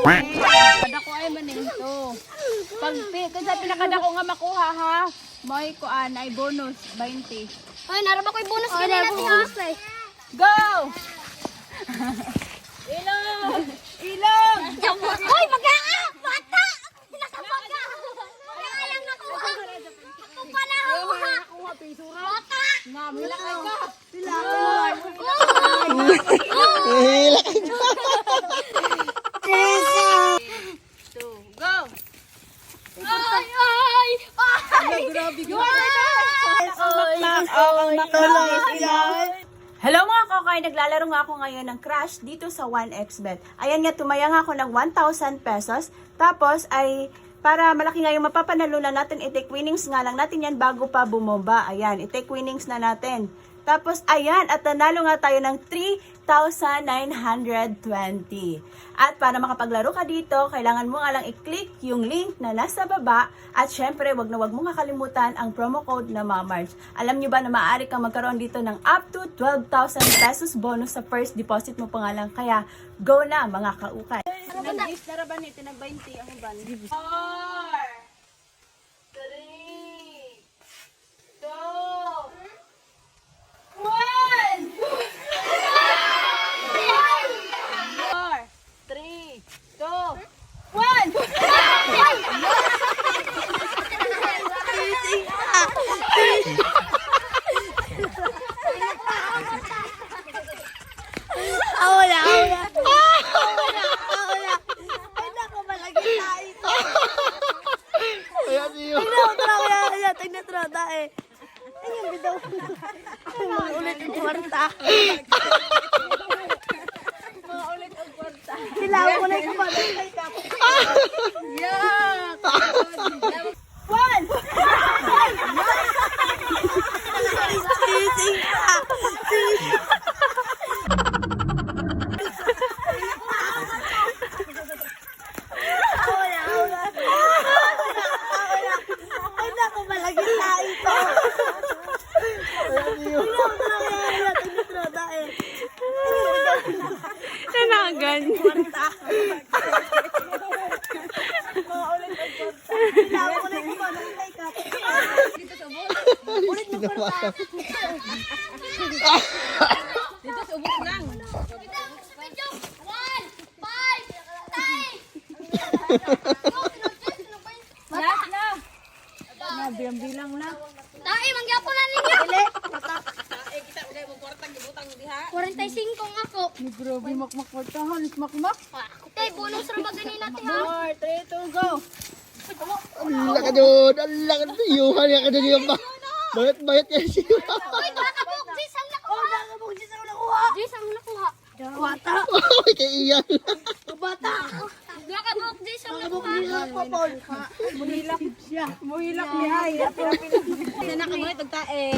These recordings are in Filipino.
Kadako ay maning to. Pag kasi pinakadako nga makuha ha, may kuan ay bonus 20. Ay, naraba ko'y bonus ganyan natin ha. Go! Ilong! Ilong! Hoy, magaa! Bata! Nakabaga! Magaa lang nakuha. Ako pa nakuha. Bata! Ngamila ka ka. Go! Ay, ay! Ay! Grabe go! Hello mga kakay! Naglalaro nga ako ngayon ng Crash dito sa 1xBet. Ayan nga, tumaya nga ako ng 1,000 pesos. Tapos ay para malaki nga yung mapapanalunan natin, i-take winnings nga lang natin yan bago pa bumomba. Ayan, i-take winnings na natin. Tapos ayan, at nanalo nga tayo ng 3,920. At para makapaglaro ka dito, kailangan mo nga lang i-click yung link na nasa baba. At syempre, wag mo nga kalimutan ang promo code na MAMARCH. Alam nyo ba na maaari kang magkaroon dito ng up to 12,000 pesos bonus sa first deposit mo pa nga lang. Kaya go na mga kaukay. Nag-gift na ba nito? Nag-20 ang ban? 4, 3, 2, 1! 4, 3, 2, 1! Awala! Ay, naku, malagay tayo. Ayan niyo. Tignatrada eh. Ay, yung bidaw. Mga ulit ang kwarta. Mga ulit ang kwarta. Sila ko na yung kumalatay ka. Yak! 1! Sising pa. Awala. Ay, naku, malagay tayo ito. Ayan niyo. Tignatrada eh. Tanagan. Sila ko na yung kumalatay ka. Ulit ng kwarta. Dito sa ubos lang. Last na. Bilang na. Dai, mangyapo na ninyo. Dili. 45 ang ako. Grabe, makmakwartahan. Makmak. Tay, bonus ra maganin natin ha. 4, 3, 2, go. Ala ka doon. Ala ka doon. Yuhan ka doon yung ba. Bayat kayo siya. Uy, nakabuk, Jis ang nakuha. Nakabuk, Jis ang nakuha. Jis ang nakuha. Bata. Ay, kay iyan. Bata. Nakabuk, Jis ang nakuha. Muhilak siya. Muhilak ni Ay. Sila nakabuhay tagtae.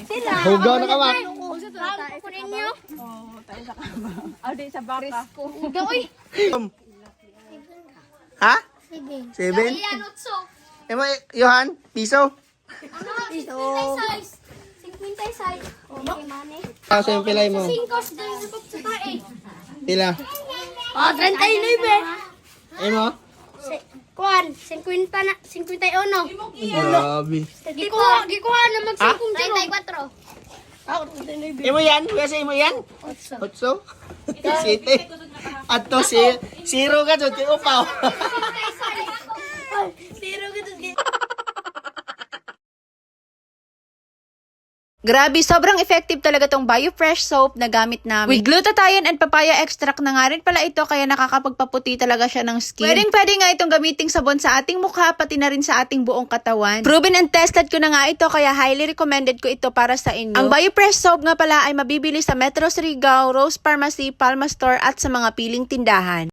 Sila. Hugaw na kamak. Kunin niyo. Oh, tayo sa kaba. Oh, di sa baka. Uga, uy. Ha? 7. 7? Ayan, 8. Emo, Johan? Piso? Ano? 56. 56. Okay, mani. Ah, so yung pilay mo. 5 dahil sa tae. Pila? Oh, 39. Emo? Kuan, 50 na, 51. Grabe. Gikuha na mag 54. Emo yan? Kasi emo yan? 8? City? At to, zero ka doon. Kaya upaw. Grabe, sobrang effective talaga tong BioFresh soap na gamit namin. With glutathione and papaya extract na nga rin pala ito, kaya nakakapagpaputi talaga siya ng skin. Pwede nga itong gamiting sabon sa ating mukha, pati na rin sa ating buong katawan. Proven and tested ko na nga ito, kaya highly recommended ko ito para sa inyo. Ang BioFresh soap nga pala ay mabibili sa Metro Surigao, Rose Pharmacy, Palma Store at sa mga piling tindahan.